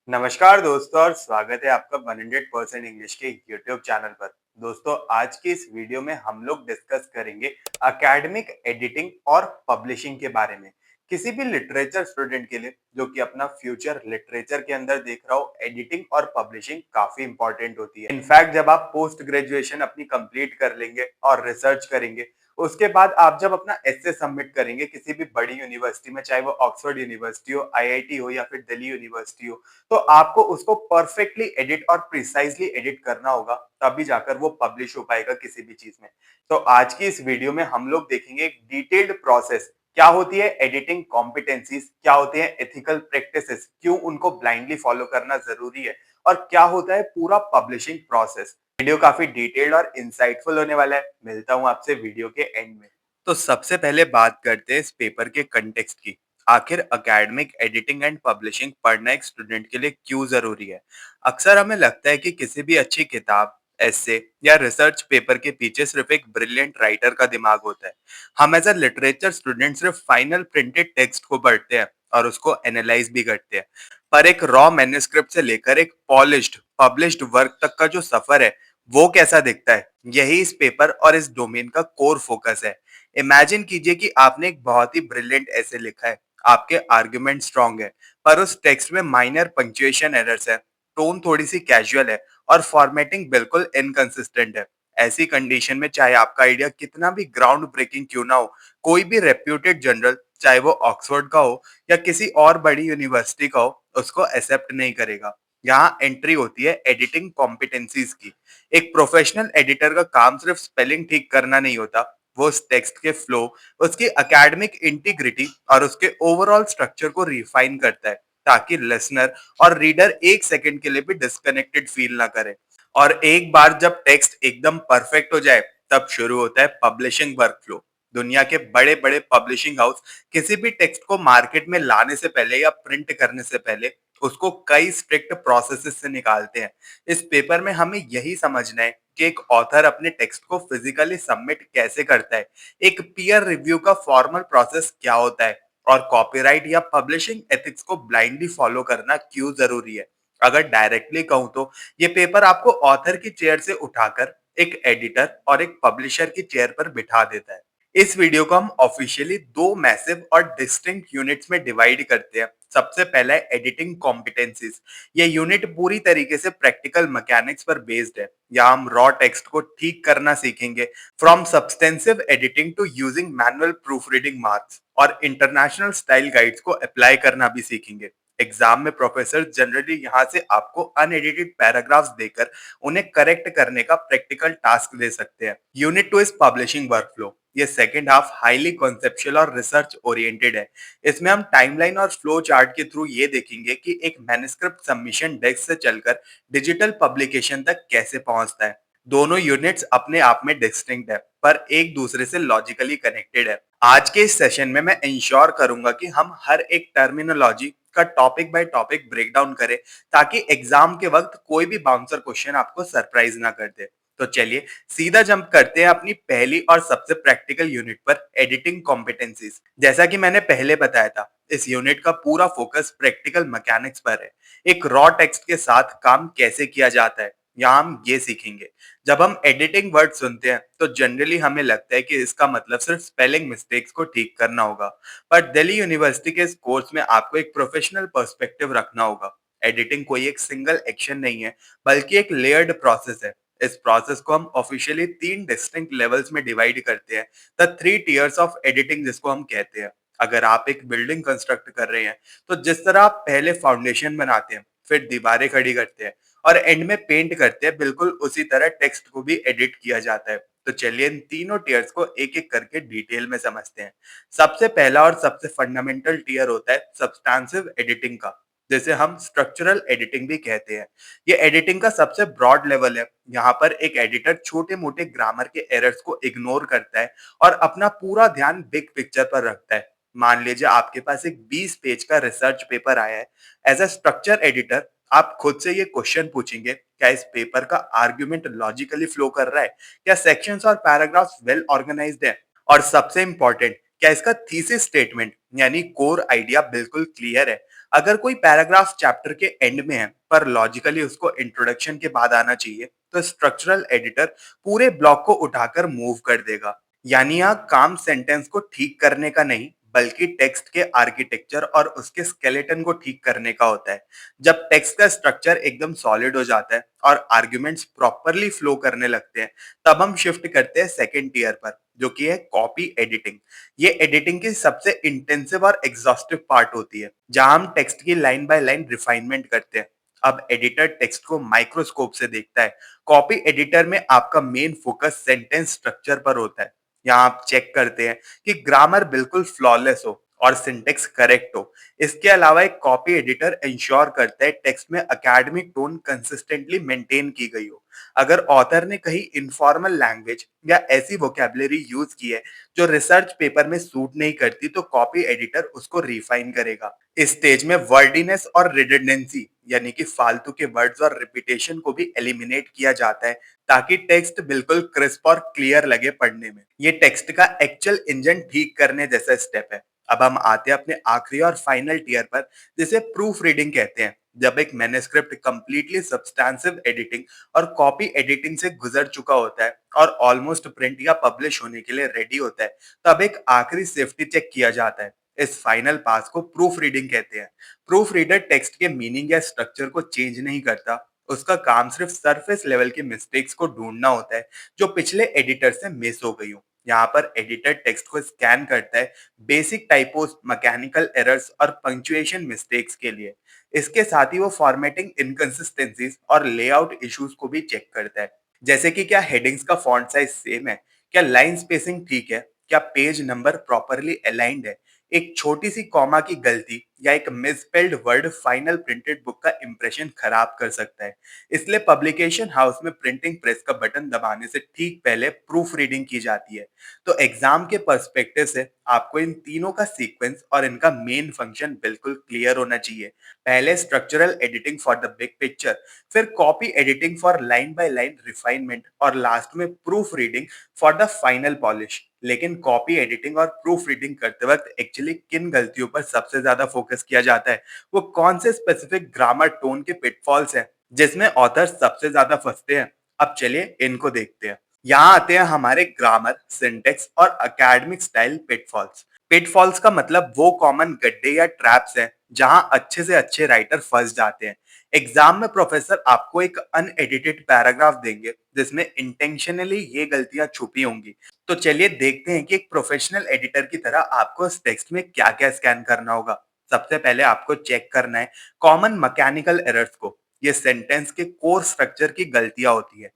नमस्कार दोस्तों और स्वागत है आपका 100% इंग्लिश के यूट्यूब चैनल पर। दोस्तों आज की इस वीडियो में हम लोग डिस्कस करेंगे एकेडमिक एडिटिंग और पब्लिशिंग के बारे में। किसी भी लिटरेचर स्टूडेंट के लिए जो कि अपना फ्यूचर लिटरेचर के अंदर देख रहा हो, एडिटिंग और पब्लिशिंग काफी इंपॉर्टेंट होती है। इनफैक्ट जब आप पोस्ट ग्रेजुएशन अपनी कंप्लीट कर लेंगे और रिसर्च करेंगे, उसके बाद आप जब अपना एस्से सबमिट करेंगे किसी भी बड़ी यूनिवर्सिटी में, चाहे वो ऑक्सफोर्ड यूनिवर्सिटी हो, आईआईटी हो या फिर दिल्ली यूनिवर्सिटी हो, तो आपको उसको परफेक्टली एडिट और प्रिसाइजली एडिट करना होगा, तभी जाकर वो पब्लिश हो पाएगा किसी भी चीज में। तो आज की इस वीडियो में हम लोग देखेंगे एक डिटेल्ड प्रोसेस, क्या होती है एडिटिंग कॉम्पिटेंसीज, क्या होती है एथिकल प्रैक्टिसेस, क्यों उनको ब्लाइंडली फॉलो करना जरूरी है, और क्या होता है पूरा पब्लिशिंग प्रोसेस। वीडियो काफी डिटेल्ड और इंसाइटफुल होने वाला है। मिलता हूं आपसे वीडियो के एंड में। तो सबसे पहले बात करते हैं इस पेपर के कंटेक्स्ट की। आखिर एकेडमिक एडिटिंग एंड पब्लिशिंग पढ़ना एक स्टूडेंट के लिए क्यों जरूरी है? अक्सर हमें लगता है कि किसी भी अच्छी किताब, एसे या रिसर्च पेपर के पीछे सिर्फ एक ब्रिलियंट राइटर का दिमाग होता है। हम एज अ लिटरेचर स्टूडेंट सिर्फ फाइनल प्रिंटेड टेक्स्ट को पढ़ते हैं और उसको एनालाइज भी करते हैं। पर एक रॉ मैन्युस्क्रिप्ट से लेकर एक पॉलिश्ड पब्लिश्ड वर्क तक का जो सफर है, वो कैसा दिखता है, यही इस पेपर और इस डोमेन का कोर फोकस है। इमेजिन कीजिए कि आपने एक बहुत ही ब्रिलियंट ऐसे लिखा है, आपके आर्गुमेंट स्ट्रांग है, पर उस टेक्स्ट में माइनर पंक्चुएशन एरर्स है, टोन थोड़ी सी कैजुअल है और फॉर्मेटिंग बिल्कुल इनकंसिस्टेंट है। ऐसी कंडीशन में चाहे आपका आइडिया कितना भी ग्राउंड ब्रेकिंग क्यों ना हो, कोई भी रेप्यूटेड जर्नल, चाहे वो ऑक्सफोर्ड का हो या किसी और बड़ी यूनिवर्सिटी का हो, उसको एक्सेप्ट नहीं करेगा। यहाँ एंट्री होती है एडिटिंग कॉम्पिटेंसीज की। एक प्रोफेशनल एडिटर का काम सिर्फ स्पेलिंग ठीक करना नहीं होता, वो उस टेक्स्ट के फ्लो, उसकी एकेडमिक इंटीग्रिटी और उसके ओवरऑल स्ट्रक्चर को रिफाइन करता है, ताकि लिसनर और रीडर एक सेकंड के लिए भी डिस्कनेक्टेड फील ना करे। और एक बार जब टेक्स्ट एकदम परफेक्ट हो जाए, तब शुरू होता है पब्लिशिंग वर्कफ्लो। दुनिया के बड़े बड़े पब्लिशिंग हाउस किसी भी टेक्स्ट को मार्केट में लाने से पहले या प्रिंट करने से पहले उसको कई स्ट्रिक्ट प्रोसेसेस से निकालते हैं। इस पेपर में हमें यही समझना है कि एक ऑथर अपने टेक्स्ट को फिजिकली सबमिट कैसे करता है, एक पीयर रिव्यू का फॉर्मल प्रोसेस क्या होता है, और कॉपीराइट या पब्लिशिंग एथिक्स को ब्लाइंडली फॉलो करना क्यों जरूरी है। अगर डायरेक्टली कहूं तो ये पेपर आपको ऑथर की चेयर से उठाकर एक एडिटर और एक पब्लिशर की चेयर पर बिठा देता है। इस वीडियो को हम ऑफिशियली दो मैसिव और डिस्टिंक्ट यूनिट्स में डिवाइड करते हैं। सबसे पहला है एडिटिंग कॉम्पिटेंसीज। ये यूनिट पूरी तरीके से प्रैक्टिकल मैकेनिक्स पर बेस्ड है। यहाँ हम रॉ टेक्स्ट को ठीक करना सीखेंगे, from substantive editing to using manual proof reading marks, और इंटरनेशनल स्टाइल गाइड्स को अप्लाई करना भी सीखेंगे। एग्जाम में प्रोफेसर जनरली यहाँ से आपको अनएडिटेड पैराग्राफ्स देकर उन्हें करेक्ट करने का प्रैक्टिकल टास्क दे सकते हैं। Unit 2 is publishing workflow. ये सेकेंड हाफ हाईली कॉन्सेप्चुअल और रिसर्च ओरिएंटेड है। इसमें हम टाइमलाइन और फ्लो चार्ट के थ्रू ये देखेंगे कि एक मैन्युस्क्रिप्ट सबमिशन डेस्क से चलकर डिजिटल पब्लिकेशन तक कैसे पहुंचता है। दोनों यूनिट्स अपने आप में डिस्टिंक्ट है, पर एक दूसरे से लॉजिकली कनेक्टेड है। आज के इस सेशन में मैं इंश्योर करूंगा कि हम हर एक टर्मिनोलॉजी का topic by topic break down करें, ताकि एग्जाम के वक्त कोई भी बाउंसर क्वेश्चन आपको सरप्राइज ना कर दे। तो चलिए सीधा जंप करते हैं अपनी पहली और सबसे प्रैक्टिकल यूनिट पर, एडिटिंग कॉम्पिटेंसीज। जैसा कि मैंने पहले बताया था, इस यूनिट का पूरा फोकस प्रैक्टिकल मैकेनिक्स पर है। एक रॉ टेक्स्ट के साथ काम कैसे किया जाता है, यहाँ हम ये सीखेंगे। जब हम एडिटिंग वर्ड सुनते हैं तो जनरली हमें लगता है कि इसका मतलब सिर्फ स्पेलिंग मिस्टेक्स को ठीक करना होगा, पर दिल्ली यूनिवर्सिटी के इस कोर्स में आपको एक प्रोफेशनल पर्सपेक्टिव रखना होगा। एडिटिंग कोई एक सिंगल एक्शन नहीं है, बल्कि एक लेयर्ड प्रोसेस है। इस प्रोसेस को हम ऑफिशियली तीन डिस्टिंक्ट लेवल्स में डिवाइड करते हैं, the three tiers of editing जिसको हम कहते हैं। अगर आप एक बिल्डिंग कंस्ट्रक्ट कर रहे हैं, तो जिस तरह आप पहले फाउंडेशन बनाते हैं, फिर दीवारें खड़ी करते हैं और एंड में पेंट करते हैं, बिल्कुल उसी तरह टेक्स्ट को भी एडिट किया जाता है। तो चलिए इन तीनों टीयर्स को एक एक करके डिटेल में समझते हैं। सबसे पहला और सबसे फंडामेंटल टीयर होता है सब्सटेंसिव एडिटिंग का, जिसे हम स्ट्रक्चरल एडिटिंग भी कहते हैं। ये एडिटिंग का सबसे ब्रॉड लेवल है। यहाँ पर एक एडिटर छोटे मोटे ग्रामर के एरर्स को इग्नोर करता है और अपना पूरा ध्यान बिग पिक्चर पर रखता है। मान लीजिए आपके पास एक 20 पेज का रिसर्च पेपर आया है। एज अ स्ट्रक्चर एडिटर आप खुद से ये क्वेश्चन पूछेंगे, क्या इस पेपर का आर्ग्यूमेंट लॉजिकली फ्लो कर रहा है, क्या सेक्शंस और पैराग्राफ्स वेल ऑर्गेनाइज्ड है, और सबसे इंपॉर्टेंट, क्या इसका थीसिस स्टेटमेंट यानी कोर आइडिया बिल्कुल क्लियर है। अगर कोई पैराग्राफ चैप्टर के एंड में है पर लॉजिकली उसको इंट्रोडक्शन के बाद आना चाहिए, तो स्ट्रक्चरल एडिटर पूरे ब्लॉक को उठाकर मूव कर देगा। यानी यहाँ काम सेंटेंस को ठीक करने का नहीं, बल्कि टेक्स्ट के आर्किटेक्चर और उसके स्केलेटन को ठीक करने का होता है। जब टेक्स्ट का स्ट्रक्चर एकदम सॉलिड हो जाता है और आर्ग्यूमेंट्स प्रॉपरली फ्लो करने लगते हैं, तब हम शिफ्ट करते हैं सेकेंड टीयर पर, जो कि है कॉपी एडिटिंग। ये एडिटिंग की सबसे इंटेंसिव और एग्जॉस्टिव पार्ट होती है, जहां हम टेक्स्ट की लाइन बाय लाइन रिफाइनमेंट करते हैं। अब एडिटर टेक्स्ट को माइक्रोस्कोप से देखता है। कॉपी एडिटर में आपका मेन फोकस सेंटेंस स्ट्रक्चर पर होता है। यहाँ आप चेक करते हैं कि ग्रामर बिल्कुल फ्लॉलेस हो और सिंटेक्स करेक्ट हो। इसके अलावा एक कॉपी एडिटर इंश्योर करता है टेक्स्ट में एकेडमिक टोन कंसिस्टेंटली मेंटेन की गई हो। अगर ऑथर ने कहीं इनफॉर्मल लैंग्वेज या ऐसी वोकेबलरी यूज की है जो रिसर्च पेपर में सूट नहीं करती, तो कॉपी एडिटर उसको रिफाइन करेगा। इस स्टेज में वर्डिनेस और रिडंडेंसी, यानी कि फालतू के वर्ड्स और रिपीटेशन को भी एलिमिनेट किया जाता है, ताकि टेक्स्ट बिल्कुल क्रिस्प और क्लियर लगे पढ़ने में। ये टेक्स्ट का एक्चुअल इंजन ठीक करने जैसा स्टेप है। अब हम आते हैं अपने आखिरी और फाइनल टीयर पर, जिसे प्रूफ रीडिंग कहते हैं। जब एक मैन्युस्क्रिप्ट कंप्लीटली सब्सटेंसिव एडिटिंग और कॉपी एडिटिंग से गुजर चुका होता है और ऑलमोस्ट प्रिंट या पब्लिश होने के लिए रेडी होता है, तब एक आखिरी सेफ्टी चेक किया जाता है। इस फाइनल पास को प्रूफ रीडिंग कहते हैं। प्रूफ रीडर टेक्स्ट के मीनिंग या स्ट्रक्चर को चेंज नहीं करता। उसका काम सिर्फ सरफेस लेवल के मिस्टेक्स को ढूंढना होता है जो पिछले एडिटर से मिस हो गई हो। यहाँ पर एडिटर टेक्स्ट को स्कैन करता है बेसिक टाइपोस, मैकेनिकल एरर्स और पंक्चुएशन मिस्टेक्स के लिए। इसके साथ ही वो फॉर्मेटिंग इनकंसिस्टेंसीज और लेआउट इश्यूज को भी चेक करता है, जैसे कि क्या हेडिंग्स का फॉन्ट साइज सेम है, क्या लाइन स्पेसिंग ठीक है, क्या पेज नंबर प्रॉपरली अलाइंड है। एक छोटी सी कॉमा की गलती या एक misspelled word final printed book का इंप्रेशन खराब कर सकता है। इसलिए पब्लिकेशन हाउस में प्रिंटिंग प्रेस का बटन दबाने से ठीक पहले प्रूफ रीडिंग की जाती है। तो एग्जाम के पर्सपेक्टिव से आपको इन तीनों का सीक्वेंस और इनका मेन फंक्शन बिल्कुल क्लियर होना चाहिए। पहले structural editing for the big picture, फिर copy editing for line by line refinement, और लास्ट में proof reading for the final polish. लेकिन कॉपी एडिटिंग और प्रूफ रीडिंग करते वक्त एक्चुअली किन गलतियों पर सबसे ज्यादा फोकस किया जाता है, वो कौन से स्पेसिफिक ग्रामर टोन के पिटफॉल्स हैं जिसमें ऑथर सबसे ज्यादा फंसते हैं, अब चलिए इनको देखते हैं। यहाँ आते हैं हमारे ग्रामर, सिंटेक्स और एकेडमिक स्टाइल पिटफॉल्स। पिटफॉल्स का मतलब वो कॉमन गड्ढे या ट्रैप्स हैं जहां अच्छे से अच्छे राइटर फंस जाते हैं। एग्जाम में प्रोफेसर आपको एक अनएडिटेड पैराग्राफ देंगे जिसमें इंटेंशनली ये गलतियां छुपी होंगी। तो चलिए देखते हैं कि एक प्रोफेशनल एडिटर की तरह आपको इस टेक्स्ट में क्या क्या स्कैन करना होगा। सबसे पहले आपको चेक करना है कॉमन मैकेनिकल एरर्स को। ये सेंटेंस के कोर स्ट्रक्चर की गलतियां होती है।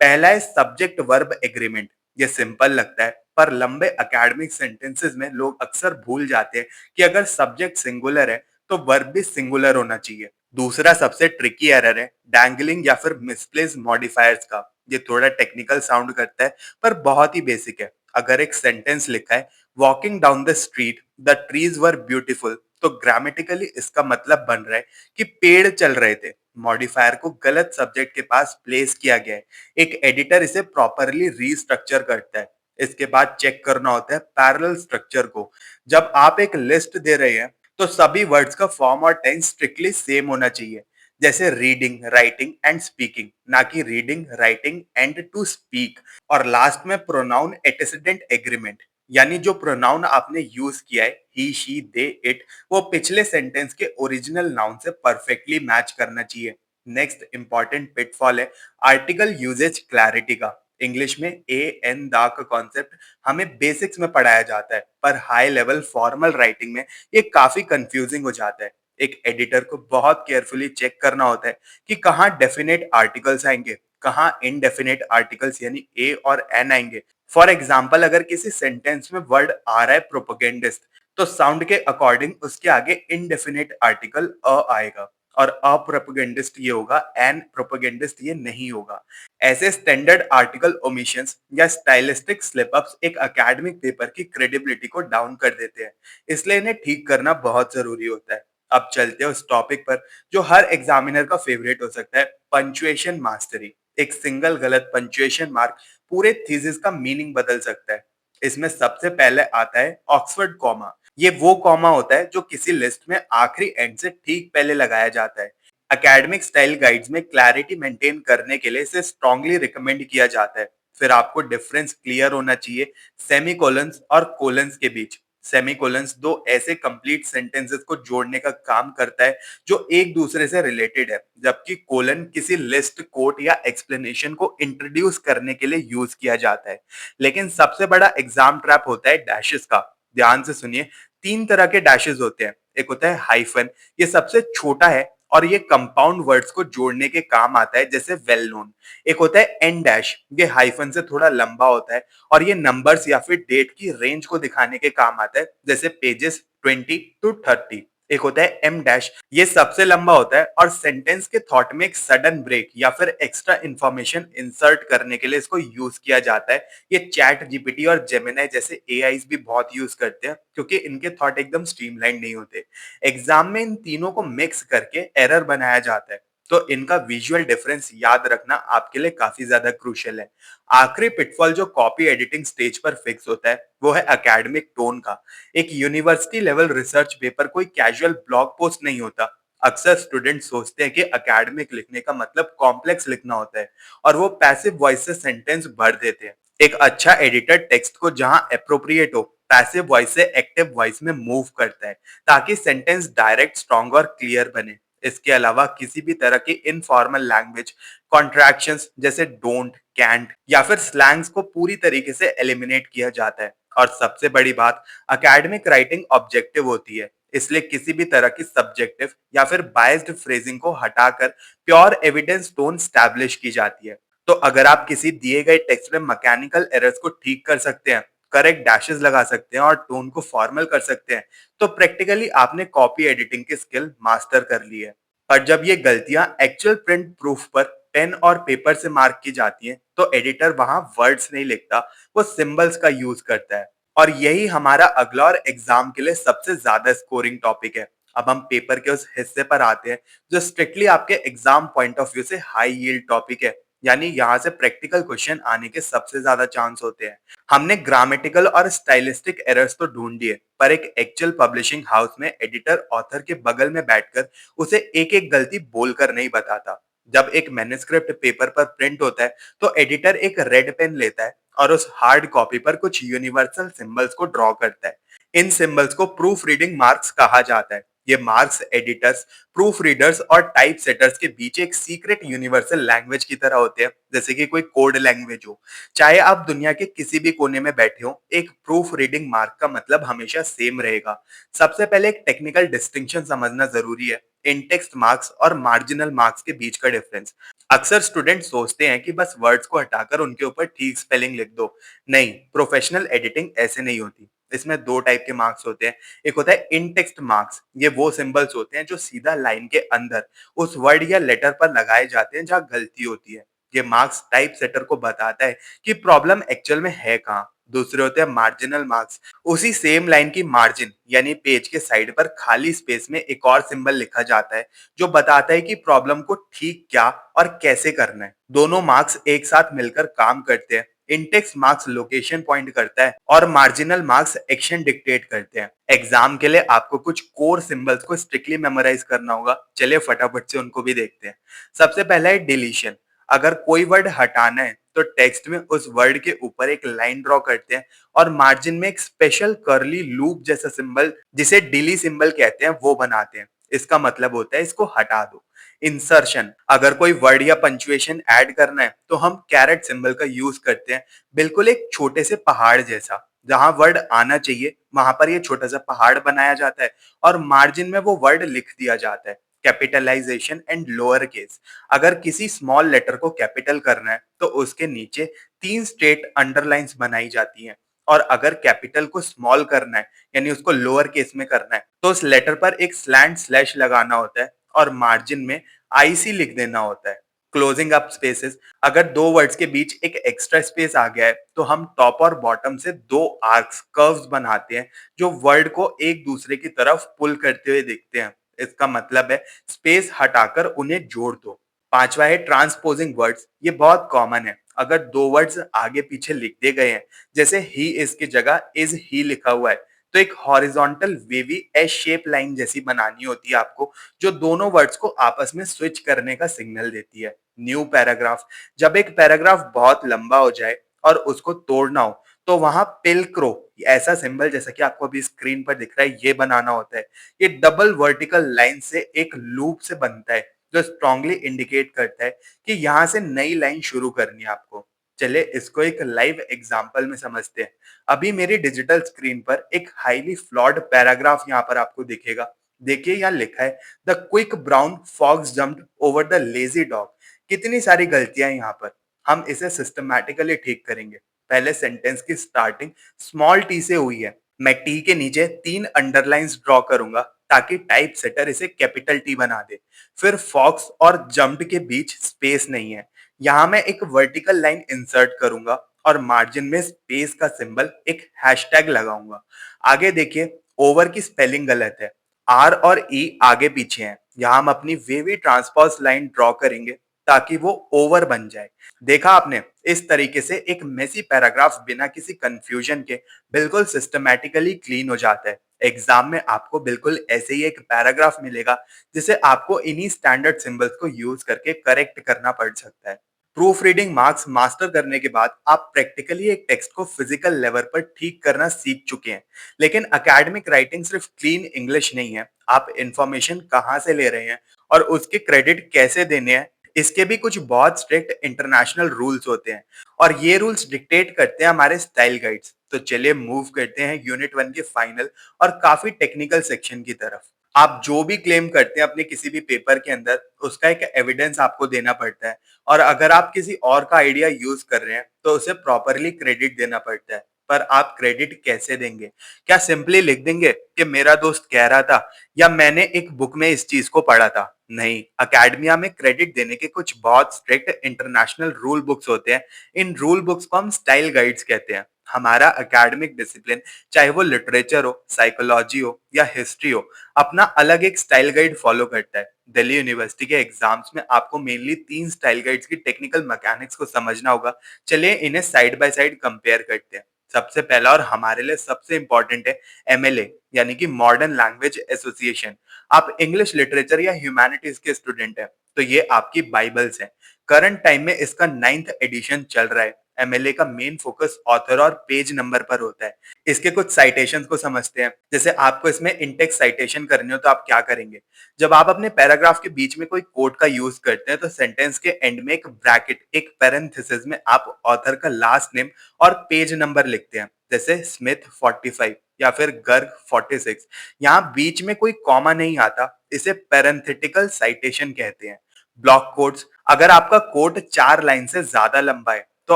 पहला है सब्जेक्ट वर्ब एग्रीमेंट। ये सिंपल लगता है, पर लंबे एकेडमिक सेंटेंसेस में लोग अक्सर भूल जाते हैं कि अगर सब्जेक्ट सिंगुलर है तो वर्ब भी सिंगुलर होना चाहिए। दूसरा सबसे ट्रिकी एरर है डैंगलिंग या फिर मिसप्लेस मॉडिफायर्स का। ये थोड़ा टेक्निकल साउंड करता है, पर बहुत ही बेसिक है। अगर एक सेंटेंस लिखा है walking down the street the trees were beautiful, तो ग्रामेटिकली इसका मतलब बन रहा है कि पेड़ चल रहे थे। मॉडिफायर को गलत सब्जेक्ट के पास प्लेस किया गया है। एक एडिटर इसे प्रॉपरली रीस्ट्रक्चर करता है। इसके बाद चेक करना होता है पैरेलल स्ट्रक्चर को। जब आप एक लिस्ट दे रहे हैं तो सभी वर्ड्स का फॉर्म और टेंस स्ट्रिक्टली सेम होना चाहिए, जैसे रीडिंग, राइटिंग एंड स्पीकिंग, ना कि reading, writing and to speak. और लास्ट में प्रोनाउन एंटेसिडेंट एग्रीमेंट, यानी जो प्रोनाउन आपने यूज किया है ही, शी, दे, इट, वो पिछले सेंटेंस के ओरिजिनल नाउन से परफेक्टली मैच करना चाहिए। नेक्स्ट इंपॉर्टेंट पिटफॉल है आर्टिकल यूजेज क्लैरिटी का। इंग्लिश में ए एन दा का कॉन्सेप्ट हमें बेसिक्स में पढ़ाया जाता है, पर हाई लेवल फॉर्मल राइटिंग में ये काफी कंफ्यूजिंग हो जाता है। एक एडिटर को बहुत केयरफुली चेक करना होता है कि कहाँ डेफिनेट आर्टिकल्स आएंगे, कहाँ इनडेफिनेट आर्टिकल्स यानी ए और एन आएंगे। फॉर एग्जाम्पल, अगर किसी सेंटेंस में वर्ड आ रहा है प्रोपोगेंडिस्ट, तो साउंड के अकॉर्डिंग उसके आगे इनडेफिनेट आर्टिकल अ आएगा, और अप्रोपोगेंडिस्ट ये होगा, एन प्रोपोगेंडिस्ट ये नहीं होगा। ऐसे स्टैंडर्ड आर्टिकल ओमिशंस या स्टाइलिस्टिक स्लिप अप्स एक एकेडमिक पेपर की क्रेडिबिलिटी को डाउन कर देते हैं, इसलिए इन्हें ठीक करना बहुत जरूरी होता है। अब चलते हैं उस टॉपिक पर जो हर एग्जामिनर का फेवरेट हो सकता है, पंचुएशन मास्टरी। एक सिंगल गलत पंचुएशन मार्क पूरे थीसिस का मीनिंग बदल सकता है। इसमें सबसे पहले आता है ऑक्सफोर्ड कॉमा। ये वो कॉमा होता है जो किसी लिस्ट में आखिरी एंड से ठीक पहले लगाया जाता है। एकेडमिक स्टाइल गाइड्स में क्लैरिटी मेंटेन करने के लिए इसे स्ट्रांगली रिकमेंड किया जाता है। फिर आपको डिफरेंस क्लियर होना चाहिए सेमीकोलंस और कोलंस के बीच। सेमीकोलंस दो ऐसे कंप्लीट सेंटेंसेस को जोड़ने का काम करता है जो एक दूसरे से रिलेटेड है, जबकि कोलन किसी लिस्ट, कोट या एक्सप्लेनेशन को इंट्रोड्यूस करने के लिए यूज किया जाता है। लेकिन सबसे बड़ा एग्जाम ट्रैप होता है डैशेस का। ध्यान से सुनिए, तीन तरह के डैशेस होते हैं। एक होता है हाइफन, ये सबसे छोटा है और ये कंपाउंड वर्ड्स को जोड़ने के काम आता है, जैसे वेल नोन। एक होता है एन डैश, ये हाइफन से थोड़ा लंबा होता है और ये नंबर्स या फिर डेट की रेंज को दिखाने के काम आता है, जैसे पेजेस 20 to 30। एक होता है एम डैश, ये सबसे लंबा होता है और सेंटेंस के थॉट में एक सडन ब्रेक या फिर एक्स्ट्रा इंफॉर्मेशन इंसर्ट करने के लिए इसको यूज किया जाता है। ये चैट जीपीटी और जेमिनाई जैसे एआईज भी बहुत यूज करते हैं, क्योंकि इनके थॉट एकदम स्ट्रीमलाइन नहीं होते। एग्जाम में इन तीनों को मिक्स करके एरर बनाया जाता है, तो इनका विजुअल डिफरेंस याद रखना आपके लिए काफी ज्यादा क्रूशियल है। आखिरी पिटफॉल जो कॉपी एडिटिंग स्टेज पर फिक्स होता है वो है एकेडमिक टोन का। एक यूनिवर्सिटी लेवल रिसर्च पेपर कोई कैजुअल ब्लॉग पोस्ट नहीं होता। अक्सर स्टूडेंट सोचते हैं कि एकेडमिक लिखने का मतलब कॉम्प्लेक्स लिखना होता है और वो पैसिव वॉइस से सेंटेंस भर देते हैं। एक अच्छा एडिटर टेक्स्ट को जहां अप्रोप्रिएट हो, पैसिव वॉइस से एक्टिव वॉइस में मूव करता है, ताकि सेंटेंस डायरेक्ट, स्ट्रॉन्ग और क्लियर बने। इसके अलावा किसी भी तरह की इनफॉर्मल लैंग्वेज कॉन्ट्रैक्शंस जैसे डोंट, कैंट या फिर स्लैंग्स को पूरी तरीके से एलिमिनेट किया जाता है। और सबसे बड़ी बात, एकेडमिक राइटिंग ऑब्जेक्टिव होती है, इसलिए किसी भी तरह की सब्जेक्टिव या फिर बायस्ड फ्रेजिंग को हटाकर प्योर एविडेंस टोन स्टैब्लिश की जाती है। तो अगर आप किसी दिए गए टेक्स्ट में मैकेनिकल एरर्स को ठीक कर सकते हैं, करेक्ट डैशेस लगा सकते हैं और टोन को फॉर्मल कर सकते हैं, तो प्रैक्टिकली आपने कॉपी एडिटिंग की स्किल मास्टर कर ली है। और जब ये गलतियां एक्चुअल प्रिंट प्रूफ पर पेन और पेपर से मार्क की जाती हैं, तो एडिटर वहां वर्ड्स नहीं लिखता, वो सिंबल्स का यूज करता है। और यही हमारा अगला और एग्जाम के लिए सबसे ज्यादा स्कोरिंग टॉपिक है। अब हम पेपर के उस हिस्से पर आते हैं जो स्ट्रिक्टली आपके एग्जाम पॉइंट ऑफ व्यू से हाई यील्ड टॉपिक है, यानी यहाँ से प्रैक्टिकल क्वेश्चन आने के सबसे ज्यादा चांस होते हैं। हमने ग्रामेटिकल और स्टाइलिस्टिक एरर्स तो ढूंढ दिए, पर एक एक्चुअल पब्लिशिंग हाउस में एडिटर ऑथर के बगल में बैठकर उसे एक एक गलती बोलकर नहीं बताता। जब एक मैन्युस्क्रिप्ट पेपर पर प्रिंट होता है, तो एडिटर एक रेड पेन लेता है और उस हार्ड कॉपी पर कुछ यूनिवर्सल सिंबल्स को ड्रॉ करता है। इन सिंबल्स को प्रूफ रीडिंग मार्क्स कहा जाता है। ये मार्क्स एडिटर्स, प्रूफ रीडर्स और टाइप सेटर्स के बीच एक सीक्रेट यूनिवर्सल लैंग्वेज की तरह होते हैं, जैसे कि कोई कोड लैंग्वेज हो। चाहे आप दुनिया के किसी भी कोने में बैठे हो, एक प्रूफ रीडिंग मार्क का मतलब हमेशा सेम रहेगा। सबसे पहले एक टेक्निकल डिस्टिंक्शन समझना जरूरी है, इन टेक्स्ट मार्क्स और मार्जिनल मार्क्स के बीच का डिफरेंस। अक्सर स्टूडेंट सोचते हैं कि बस वर्ड्स को हटाकर उनके ऊपर ठीक स्पेलिंग लिख दो। नहीं, प्रोफेशनल एडिटिंग ऐसे नहीं होती। इसमें दो टाइप के मार्क्स होते हैं। एक होता है इन टेक्स्ट मार्क्स, ये वो सिंबल्स होते हैं जो सीधा लाइन के अंदर उस वर्ड या लेटर पर लगाए जाते हैं जहां गलती होती है। ये मार्क्स टाइप सेटर को बताता है कि प्रॉब्लम एक्चुअल में है कहाँ। दूसरे होते हैं मार्जिनल मार्क्स, उसी सेम लाइन की मार्जिन यानी पेज के साइड पर खाली स्पेस में एक और सिंबल लिखा जाता है, जो बताता है कि प्रॉब्लम को ठीक क्या और कैसे करना है। दोनों मार्क्स एक साथ मिलकर काम करते हैं। इंटेक्स मार्क्स लोकेशन पॉइंट करता है और मार्जिनल मार्क्स एक्शन डिक्टेट करते हैं। एग्जाम के लिए आपको कुछ कोर सिंबल्स को स्ट्रिक्टली मेमोराइज करना होगा। चलिए फटाफट से उनको भी देखते हैं। सबसे पहला है डिलीशन। अगर कोई वर्ड हटाना है तो टेक्स्ट में उस वर्ड के ऊपर एक लाइन ड्रॉ करते हैं और मार्जिन में एक स्पेशल कर्ली लूप जैसा सिंबल, जिसे डिली सिंबल कहते हैं, वो बनाते हैं। इसका मतलब होता है इसको हटा दो। इंसर्शन, अगर कोई वर्ड या पंचुएशन ऐड करना है तो हम कैरेट सिंबल का यूज करते हैं, बिल्कुल एक छोटे से पहाड़ जैसा। जहां वर्ड आना चाहिए वहां पर ये छोटा सा पहाड़ बनाया जाता है और मार्जिन में वो वर्ड लिख दिया जाता है। कैपिटलाइजेशन एंड लोअर केस, अगर किसी स्मॉल लेटर को कैपिटल करना है तो उसके नीचे तीन स्ट्रेट अंडरलाइंस बनाई जाती हैं। और अगर कैपिटल को स्मॉल करना है यानी उसको लोअर केस में करना है, तो उस लेटर पर एक स्लैंट स्लैश लगाना होता है और मार्जिन में आईसी लिख देना होता है। क्लोजिंग अप स्पेसेस, अगर दो वर्ड्स के बीच एक एक्स्ट्रा स्पेस आ गया है तो हम टॉप और बॉटम से दो आर्क्स, कर्व्स बनाते हैं जो वर्ड को एक दूसरे की तरफ पुल करते हुए दिखते हैं। इसका मतलब है स्पेस हटाकर उन्हें जोड़ दो। पांचवा है ट्रांसपोजिंग वर्ड्स, ये बहुत कॉमन है। अगर दो वर्ड्स आगे पीछे लिख दिए गए हैं, जैसे ही इज की जगह इज ही लिखा हुआ है, तो एक horizontal wavy S shape line जैसी बनानी होती है आपको, जो दोनों वर्ड्स को आपस में स्विच करने का सिग्नल देती है। न्यू पैराग्राफ, जब एक पैराग्राफ बहुत लंबा हो जाए और उसको तोड़ना हो, तो वहां पिलक्रो ऐसा सिंबल, जैसा कि आपको अभी स्क्रीन पर दिख रहा है, ये बनाना होता है। ये डबल वर्टिकल लाइन से एक लूप से बनता है, जो स्ट्रांगली इंडिकेट करता है कि यहाँ से नई लाइन शुरू करनी है आपको। चले इसको एक लाइव एग्जांपल में समझते हैं। अभी मेरी डिजिटल स्क्रीन पर एक हाईली फ्लॉड पैराग्राफ यहाँ पर आपको दिखेगा। देखिए यहाँ लिखा है, the quick brown fox jumped over the lazy dog. कितनी सारी गलतियां हैं यहाँ पर। हम इसे सिस्टमैटिकली ठीक करेंगे। पहले सेंटेंस की स्टार्टिंग स्मॉल टी से हुई है। मैं टी के नीचे 3 अंडरलाइंस ड्रॉ करूंगा ताकि टाइप सेटर इसे कैपिटल टी बना दे। फिर फॉक्स और जम्प्ड के बीच स्पेस नहीं है। यहाँ मैं एक वर्टिकल लाइन इंसर्ट करूंगा और मार्जिन में स्पेस का सिंबल एक हैशटैग लगाऊंगा। आगे देखिए, ओवर की स्पेलिंग गलत है। आर और ई आगे पीछे हैं। यहाँ हम अपनी वेवी ट्रांसपोज लाइन ड्रॉ करेंगे ताकि वो ओवर बन जाए। देखा आपने, इस तरीके से एक मेसी पैराग्राफ बिना किसी कंफ्यूजन के बिल्कुल सिस्टमैटिकली क्लीन हो जाता है। एग्जाम में आपको बिल्कुल ऐसे ही एक पैराग्राफ मिलेगा, जिसे आपको इन्हीं स्टैंडर्ड सिंबल्स को यूज करके करेक्ट करना पड़ सकता है। प्रूफ रीडिंग मार्क्स मास्टर करने के बाद आप प्रैक्टिकली एक टेक्स्ट को फिजिकल लेवल पर ठीक करना सीख चुके हैं। लेकिन एकेडमिक राइटिंग सिर्फ क्लीन इंग्लिश नहीं है। आप इंफॉर्मेशन कहाँ से ले रहे हैं और उसके क्रेडिट कैसे देने हैं, इसके भी कुछ बहुत स्ट्रिक्ट इंटरनेशनल रूल्स होते हैं, और ये रूल्स डिक्टेट करते हैं हमारे स्टाइल गाइड्स। तो चलिए मूव करते हैं यूनिट 1 के फाइनल और काफी टेक्निकल सेक्शन की तरफ। आप जो भी क्लेम करते हैं अपने किसी भी पेपर के अंदर, उसका एक एविडेंस आपको देना पड़ता है। और अगर आप किसी और का आइडिया यूज कर रहे हैं तो उसे प्रॉपरली क्रेडिट देना पड़ता है। पर आप क्रेडिट कैसे देंगे? क्या सिंपली लिख देंगे कि मेरा दोस्त कह रहा था या मैंने एक बुक में इस चीज को पढ़ा था? नहीं, अकेडमिया में क्रेडिट देने के कुछ बहुत स्ट्रिक्ट इंटरनेशनल रूल बुक्स होते हैं। इन रूल बुक्स को हम स्टाइल गाइड्स कहते हैं। हमारा एकेडमिक डिसिप्लिन, चाहे वो लिटरेचर हो, साइकोलॉजी हो या हिस्ट्री हो, अपना अलग एक स्टाइल गाइड फॉलो करता है। दिल्ली यूनिवर्सिटी के एग्जाम्स में आपको मेनली 3 स्टाइल गाइड्स की टेक्निकल मैकेनिक्स को समझना होगा। चलिए इन्हें साइड बाय साइड कंपेयर करते हैं। सबसे पहला और हमारे लिए सबसे इंपॉर्टेंट है एमएलए, यानी कि मॉडर्न लैंग्वेज एसोसिएशन। आप इंग्लिश लिटरेचर या ह्यूमैनिटीज के स्टूडेंट हैं, तो ये आपकी बाइबल्स हैं। करंट टाइम में इसका 9th एडिशन चल रहा है। एमएलए का मेन फोकस ऑथर और पेज नंबर पर होता है। इसके कुछ साइटेशंस को समझते हैं। जैसे आपको इसमें इंटेक्स साइटेशन करनी हो तो आप क्या करेंगे? जब आप अपने पैराग्राफ के बीच में कोई कोट का यूज करते हैं तो सेंटेंस के एंड में एक ब्रैकेट, एक पैरेंथेसिस में आप ऑथर का लास्ट नेम और पेज नंबर लिखते हैं। जैसे स्मिथ 45 या फिर गर्ग 46। यहाँ बीच में कोई कॉमा नहीं आता, इसे पैरेंथेटिकल साइटेशन कहते हैं। ब्लॉक कोट्स, अगर आपका कोट 4 लाइन से ज्यादा लंबा है तो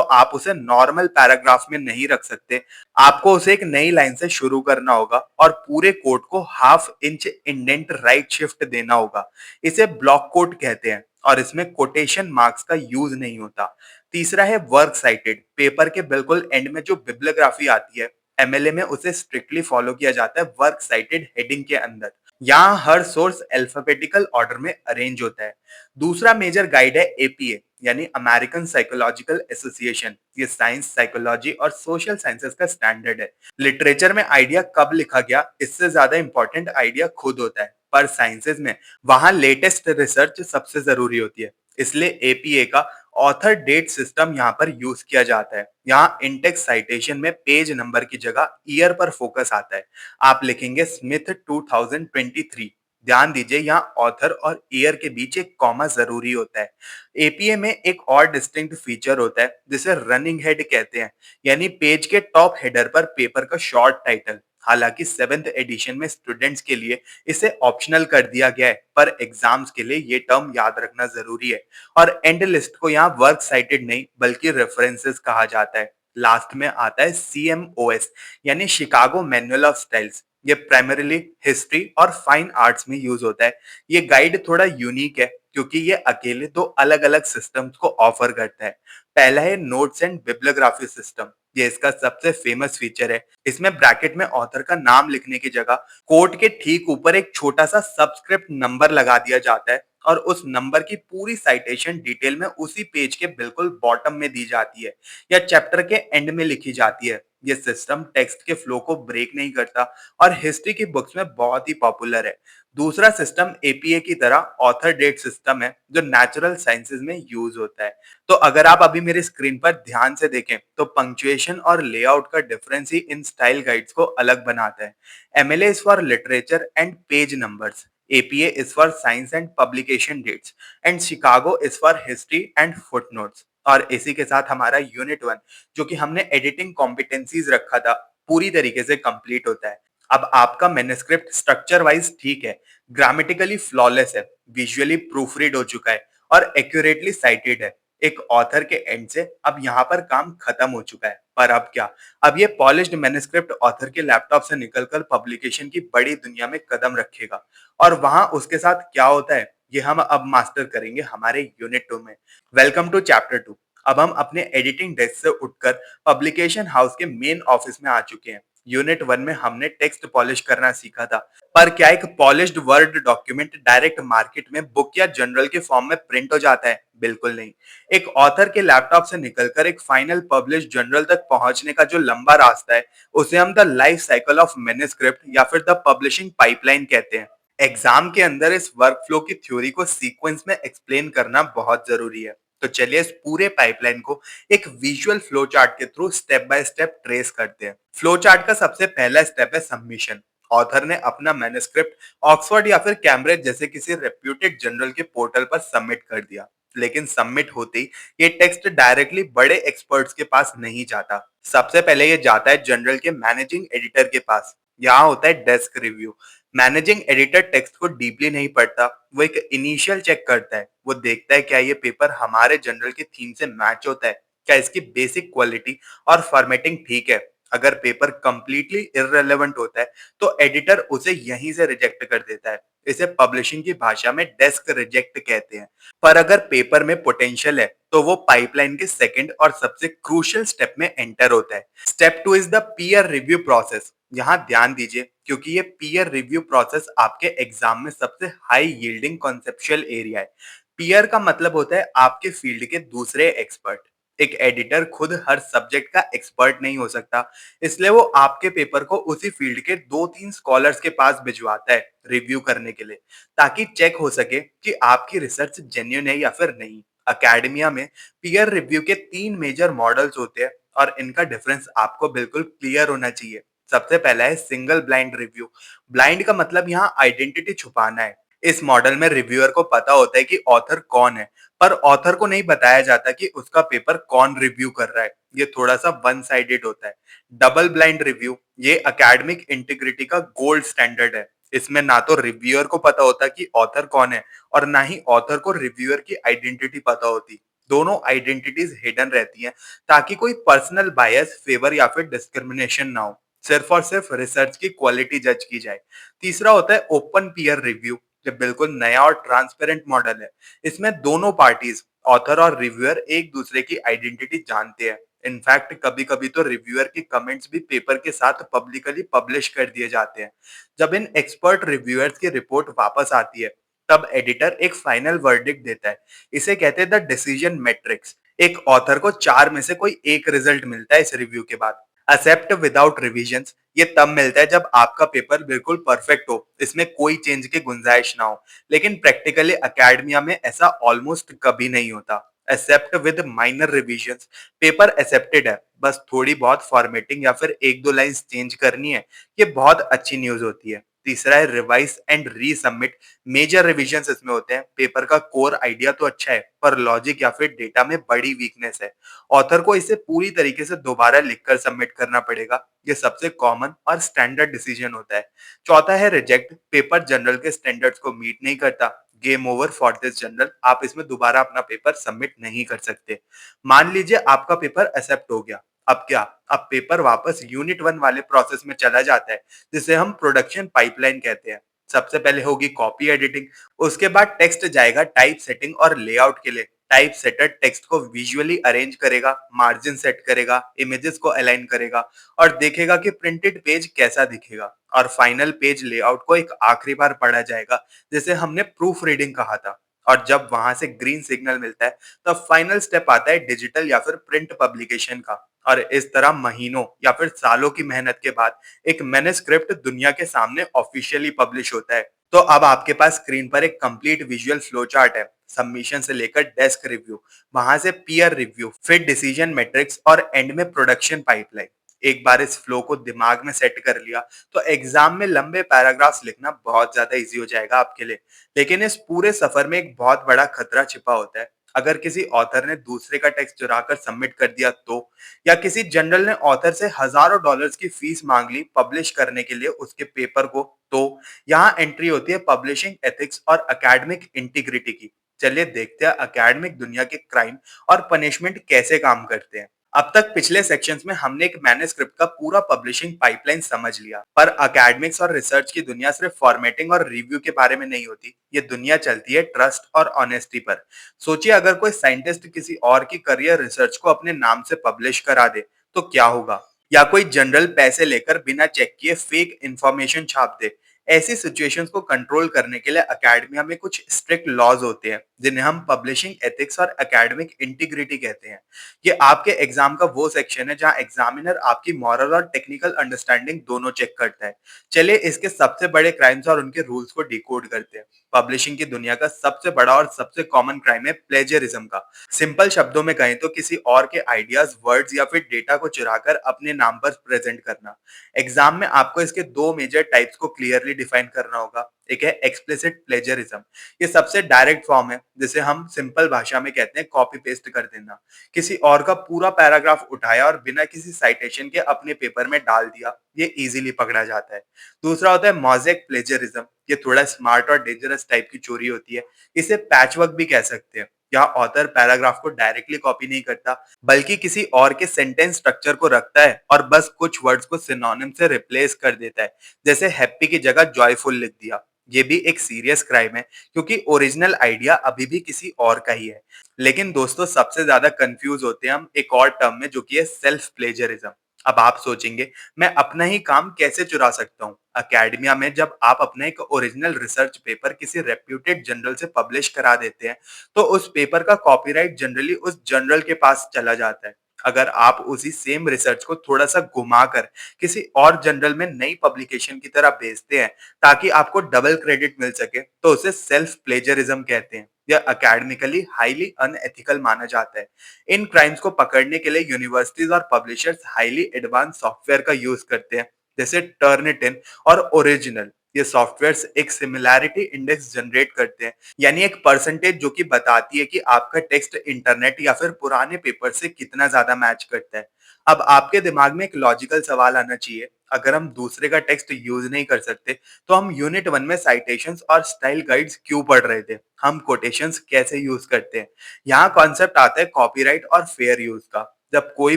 आप उसे नॉर्मल पैराग्राफ में नहीं रख सकते। आपको उसे एक नई लाइन से शुरू करना होगा और पूरे कोट को half inch indent right shift देना होगा। इसे ब्लॉक कोट कहते हैं और इसमें कोटेशन मार्क्स का यूज नहीं होता। तीसरा है वर्क साइटेड। पेपर के बिल्कुल एंड में जो बिब्लियोग्राफी आती है, एमएलए में उसे स्ट्रिक्टली फॉलो किया जाता है वर्क साइटेड हेडिंग के अंदर। यहाँ हर सोर्स अल्फाबेटिकल ऑर्डर में अरेंज होता है। दूसरा मेजर गाइड है एपीए, यानी अमेरिकन साइकोलॉजिकल एसोसिएशन। ये साइंस, साइकोलॉजी और सोशल साइंसेस का स्टैंडर्ड है। लिटरेचर में आइडिया कब लिखा गया, इससे ज्यादा इंपॉर्टेंट आइडिया खुद होता है। पर साइंसेज में वहां लेटेस्ट रिसर्च सबसे जरूरी होती है। इसलिए एपीए का ऑथर डेट सिस्टम यहाँ पर यूज किया जाता है। यहाँ इंटेक्स साइटेशन में पेज नंबर की जगह ईयर पर फोकस आता है। आप लिखेंगे स्मिथ 2023। ध्यान दीजिए, यहाँ ऑथर और ईयर के बीच एक कॉमा जरूरी होता है। एपीए में एक और डिस्टिंक्ट फीचर होता है जिसे रनिंग हेड कहते हैं, यानी पेज के टॉप हेडर पर पेपर का शॉर्ट टाइटल। हालांकि 7th एडिशन में स्टूडेंट्स के लिए इसे ऑप्शनल कर दिया गया है, पर एग्जाम्स के लिए ये टर्म याद रखना जरूरी है। और एंड लिस्ट को यहाँ वर्क साइटेड नहीं बल्कि रेफरेंसेस कहा जाता है। लास्ट में आता है सीएमओएस, यानी शिकागो मैनुअल ऑफ स्टाइल्स। ये प्राइमरीली हिस्ट्री और फाइन आर्ट्स में यूज होता है। ये गाइड थोड़ा यूनिक है क्योंकि ये अकेले 2 अलग-अलग सिस्टम्स को ऑफर करता है। पहला है नोट्स एंड बिब्लियोग्राफी सिस्टम। ये इसका सबसे फेमस फीचर है। इसमें ब्रैकेट में ऑथर का नाम लिखने की जगह कोट के ठीक ऊपर एक छोटा सा सबस्क्रिप्ट नंबर लगा दिया जाता है और उस नंबर की पूरी साइटेशन डिटेल में उसी पेज के बिल्कुल बॉटम में दी जाती है या चैप्टर के एंड में लिखी जाती है। ये सिस्टम टेक्स्ट के फ्लो को ब्रेक नहीं करता और हिस्ट्री की बुक्स में बहुत ही पॉपुलर है। दूसरा सिस्टम एपीए की तरह ऑथर डेट सिस्टम है जो नेचुरल साइंसेज में यूज होता है। तो अगर आप अभी मेरे स्क्रीन पर ध्यान से देखें तो पंक्चुएशन और लेआउट का डिफरेंस ही इन स्टाइल गाइड्स को अलग बनाता है। MLA is for literature and page numbers, APA is for science and publication dates and Chicago is for history and footnotes. और इसी के साथ हमारा यूनिट 1 जो कि हमने एडिटिंग कॉम्पिटेंसीज रखा था पूरी तरीके से कंप्लीट होता है। अब आपका मैन्युस्क्रिप्ट स्ट्रक्चर वाइज ठीक है, ग्रामेटिकली फ्लॉलेस है, विजुअली प्रूफ रीड हो चुका है और एक्यूरेटली साइटेड है। एक ऑथर के एंड से अब यहाँ पर काम खत्म हो चुका है। पर अब क्या, अब ये पॉलिश्ड मैन्युस्क्रिप्ट ऑथर के लैपटॉप से निकलकर पब्लिकेशन की बड़ी दुनिया में कदम रखेगा। और वहां उसके साथ क्या होता है ये हम अब मास्टर करेंगे हमारे यूनिट 2 में। Welcome to chapter 2। अब हम अपने एडिटिंग डेस्क से उठकर पब्लिकेशन हाउस के मेन ऑफिस में आ चुके हैं। यूनिट 1 में हमने टेक्स्ट पॉलिश करना सीखा था। पर क्या एक polished word document direct market में बुक या जर्नल के फॉर्म में प्रिंट हो जाता है? बिल्कुल नहीं। एक ऑथर के लैपटॉप से निकलकर एक फाइनल पब्लिश जर्नल तक पहुंचने का जो लंबा रास्ता है उसे हम the life cycle of manuscript या फिर द पब्लिशिंग पाइपलाइन कहते हैं। एग्जाम के अंदर इस वर्कफ्लो की थ्योरी को सीक्वेंस में एक्सप्लेन करना बहुत जरूरी है। तो चलिए इस पूरे पाइपलाइन को एक विजुअल फ्लो चार्ट के through step by step trace करते हैं। फ्लो चार्ट का सबसे पहला स्टेप है सबमिशन। ऑथर ने अपना मैन्युस्क्रिप्ट ऑक्सफोर्ड या फिर कैम्ब्रिज जैसे किसी रेप्यूटेड जर्नल के पोर्टल पर सबमिट कर दिया। लेकिन सबमिट होते ही ये टेक्स्ट डायरेक्टली बड़े एक्सपर्ट्स के पास नहीं जाता। सबसे पहले ये जाता है जर्नल के मैनेजिंग एडिटर के पास। यहाँ होता है desk review. Managing editor text को डीपली नहीं पढ़ता, वो एक इनिशियल चेक करता है। वो देखता है क्या ये पेपर हमारे जनरल की थीम से मैच होता है, क्या इसकी बेसिक क्वालिटी और फॉर्मेटिंग ठीक है। अगर पेपर कंप्लीटली इररेलेवेंट होता है तो एडिटर उसे यहीं से रिजेक्ट कर देता है। इसे पब्लिशिंग की भाषा में डेस्क रिजेक्ट कहते हैं। पर अगर पेपर में पोटेंशियल है तो वो पाइपलाइन के सेकंड और सबसे क्रूशियल स्टेप में एंटर होता है। Step 2 is the peer review process. यहाँ ध्यान दीजिए क्योंकि ये पीयर रिव्यू प्रोसेस आपके एग्जाम में सबसे हाई यील्डिंग कॉन्सेप्चुअल एरिया है। पीयर का मतलब होता है आपके फील्ड के दूसरे एक्सपर्ट। एक एडिटर खुद हर सब्जेक्ट का एक्सपर्ट नहीं हो सकता, इसलिए वो आपके पेपर को उसी फील्ड के 2-3 स्कॉलर्स के पास भिजवाता है रिव्यू करने के लिए, ताकि चेक हो सके कि आपकी रिसर्च जेन्युइन है या फिर नहीं। अकेडमिया में पीयर रिव्यू के 3 मेजर मॉडल्स होते हैं और इनका डिफरेंस आपको बिल्कुल क्लियर होना चाहिए। सबसे पहला है सिंगल ब्लाइंड रिव्यू। ब्लाइंड का मतलब यहाँ आइडेंटिटी छुपाना है। इस मॉडल में रिव्यूअर को पता होता है कि ऑथर कौन है, पर ऑथर को नहीं बताया जाता कि उसका पेपर कौन रिव्यू कर रहा है। ये थोड़ा सा वन साइडेड होता है। डबल ब्लाइंड रिव्यू ये एकेडमिक इंटीग्रिटी का गोल्ड स्टैंडर्ड है। इसमें ना तो रिव्यूअर को पता होता कि ऑथर कौन है और ना ही ऑथर को रिव्यूअर की आइडेंटिटी पता होती। दोनों आइडेंटिटीज हिडन रहती हैं ताकि कोई पर्सनल बायस, फेवर या फिर डिस्क्रिमिनेशन ना हो। सिर्फ और सिर्फ रिसर्च की क्वालिटी जज की जाए। तीसरा होता है ओपन पीयर रिव्यू। ये बिल्कुल नया और ट्रांसपेरेंट मॉडल है। इसमें दोनों पार्टीज, ऑथर और रिव्यूअर, एक दूसरे की आइडेंटिटी जानते हैं। इनफैक्ट कभी कभी तो रिव्यूअर के कमेंट्स भी पेपर के साथ पब्लिकली पब्लिश कर दिए जाते हैं। जब इन एक्सपर्ट रिव्यूअर्स की रिपोर्ट वापस आती है तब एडिटर एक फाइनल वर्डिक्ट देता है। इसे कहते हैं द डिसीजन मैट्रिक्स। एक ऑथर को 4 में से कोई एक रिजल्ट मिलता है इस रिव्यू के बाद। एक्सेप्ट विदाउट रिविजन्स ये तब मिलता है जब आपका पेपर बिल्कुल परफेक्ट हो, इसमें कोई चेंज की गुंजाइश ना हो। लेकिन प्रैक्टिकली एकेडमिया में ऐसा ऑलमोस्ट कभी नहीं होता। Accept with minor revisions, paper accepted है, बस थोड़ी बहुत फॉर्मेटिंग या फिर एक दो लाइंस चेंज करनी है, ये बहुत अच्छी न्यूज होती है। तीसरा है revise and resubmit. Major revisions इसमें होते हैं। पेपर का कोर आइडिया तो अच्छा है पर लॉजिक या फिर डेटा में बड़ी वीकनेस है। ऑथर को इसे पूरी तरीके से दोबारा लिखकर सबमिट करना पड़ेगा। ये सबसे कॉमन और स्टैंडर्ड डिसीजन होता है। चौथा है रिजेक्ट। पेपर जनरल के स्टैंडर्ड्स को मीट नहीं करता, game over for this general. आप इसमें दोबारा अपना पेपर सबमिट नहीं कर सकते। मान लीजिए आपका पेपर एक्सेप्ट हो गया, अब क्या? अब पेपर वापस यूनिट 1 वाले प्रोसेस में चला जाता है जिसे हम प्रोडक्शन पाइपलाइन कहते हैं। सबसे पहले होगी कॉपी एडिटिंग, उसके बाद टेक्स्ट जाएगा टाइप सेटिंग और लेआउट के लिए। टाइप सेटर टेक्स्ट को विजुअली अरेंज करेगा, मार्जिन सेट करेगा, इमेजेस को अलाइन करेगा और देखेगा कि प्रिंटेड पेज कैसा दिखेगा। और फाइनल पेज लेआउट को एक आखिरी बार पढ़ा जाएगा जिसे हमने प्रूफ रीडिंग कहा था। और जब वहां से ग्रीन सिग्नल मिलता है तब फाइनल स्टेप आता है डिजिटल या फिर प्रिंट पब्लिकेशन का। और इस तरह महीनों या फिर सालों की मेहनत के बाद एक मैन्युस्क्रिप्ट दुनिया के सामने ऑफिशियली पब्लिश होता है। तो अब आपके पास स्क्रीन पर एक कंप्लीट विजुअल फ्लो चार्ट है, सबमिशन से लेकर डेस्क रिव्यू, वहां से पीयर रिव्यू, फिर डिसीजन मैट्रिक्स और एंड में प्रोडक्शन पाइपलाइन। एक बार इस फ्लो को दिमाग में सेट कर लिया तो एग्जाम में लंबे पैराग्राफ्स लिखना बहुत ज्यादा इजी हो जाएगा आपके लिए। लेकिन इस पूरे सफर में एक बहुत बड़ा खतरा छिपा होता है। अगर किसी ऑथर ने दूसरे का टेक्स्ट चुरा कर सबमिट कर दिया तो, या किसी जनरल ने ऑथर से हजारों डॉलर्स की फीस मांग ली पब्लिश करने के लिए उसके पेपर को, तो यहाँ एंट्री होती है पब्लिशिंग एथिक्स और एकेडमिक इंटीग्रिटी की। चलिए देखते हैं एकेडमिक दुनिया के क्राइम और पनिशमेंट कैसे काम करते हैं। अब तक पिछले सेक्शंस में हमने एक मैन्युस्क्रिप्ट का पूरा पब्लिशिंग पाइपलाइन समझ लिया, पर एकेडमिक्स और रिसर्च की दुनिया सिर्फ फॉर्मेटिंग और रिव्यू के बारे में नहीं होती, ये दुनिया चलती है ट्रस्ट और ऑनेस्टी पर। सोचिए अगर कोई साइंटिस्ट किसी और की करियर रिसर्च को अपने नाम से पब्लिश करा दे तो क्या होगा, या कोई जनरल पैसे लेकर बिना चेक किए फेक इंफॉर्मेशन छाप दे। ऐसी सिचुएशंस को कंट्रोल करने के लिए एकेडमिया में कुछ स्ट्रिक्ट लॉज होते हैं जिन्हें हम पब्लिशिंग एथिक्स और एकेडमिक इंटीग्रिटी कहते हैं। ये आपके एग्जाम का वो सेक्शन है जहां एग्जामिनर आपकी मॉरल और टेक्निकल अंडरस्टैंडिंग दोनों चेक करता है। चलिए इसके सबसे बड़े क्राइम्स और उनके रूल्स को डिकोड करते हैं। पब्लिशिंग की दुनिया का सबसे बड़ा और सबसे कॉमन क्राइम है प्लेजरिज्म का। सिंपल शब्दों में कहें तो किसी और के आइडियाज, वर्ड्स या फिर डेटा को चुराकर अपने नाम पर प्रेजेंट करना। एग्जाम में आपको इसके दो मेजर टाइप्स को क्लियरली डिफाइन करना होगा। एक है एक्सप्लिसिट प्लेजरिज्म। ये सबसे डायरेक्ट फॉर्म है जिसे हम सिंपल भाषा में कहते हैं कॉपी पेस्ट कर देना। किसी और का पूरा पैराग्राफ उठाया और बिना किसी साइटेशन के अपने पेपर में डाल दिया, ये इजीली पकड़ा जाता है। दूसरा होता है मोज़ेक प्लेजरिज्म। ये थोड़ा स्मार्ट और डेंजरस टाइप की चोरी होती है। इसे पैचवर्क भी कह सकते हैं। यहाँ ऑथर पैराग्राफ को डायरेक्टली कॉपी नहीं करता, बल्कि किसी और के सेंटेंस स्ट्रक्चर को रखता है और बस कुछ वर्ड्स को सिनोनिम से रिप्लेस कर देता है। जैसे हैप्पी की जगह जॉयफुल लिख दिया। ये भी एक सीरियस क्राइम है क्योंकि ओरिजिनल आइडिया अभी भी किसी और का ही है। लेकिन दोस्तों सबसे ज्यादा कंफ्यूज होते हैं हम एक और टर्म में जो कि है सेल्फ प्लेजरिज्म। अब आप सोचेंगे मैं अपना ही काम कैसे चुरा सकता हूँ। अकेडमिया में जब आप अपना एक ओरिजिनल रिसर्च पेपर किसी रेप्यूटेड जर्नल से पब्लिश करा देते हैं तो उस पेपर का कॉपीराइट जनरली उस जर्नल के पास चला जाता है। अगर आप उसी सेम रिसर्च को थोड़ा सा घुमाकर किसी और जर्नल में नई पब्लिकेशन की तरह भेजते हैं ताकि आपको डबल क्रेडिट मिल सके तो उसे सेल्फ प्लेजरिज्म कहते हैं। यह अकेडमिकली हाईली अनएथिकल माना जाता है। इन क्राइम्स को पकड़ने के लिए यूनिवर्सिटीज और पब्लिशर्स हाईली एडवांस सॉफ्टवेयर का यूज करते हैं, जैसे टर्निटिन और ओरिजिनल। ये सॉफ्टवेयर्स एक सिमिलैरिटी इंडेक्स जनरेट करते हैं, यानी एक परसेंटेज जो कि बताती है कि आपका टेक्स्ट इंटरनेट या फिर पुराने पेपर से कितना ज्यादा मैच करता है। अब आपके दिमाग में एक लॉजिकल सवाल आना चाहिए, अगर हम दूसरे का टेक्स्ट यूज नहीं कर सकते तो हम यूनिट 1 में साइटेशंस और स्टाइल गाइड्स क्यों पढ़ रहे थे, हम कोटेशंस कैसे यूज करते हैं। यहाँ कॉन्सेप्ट आता है कॉपीराइट और फेयर यूज का। जब कोई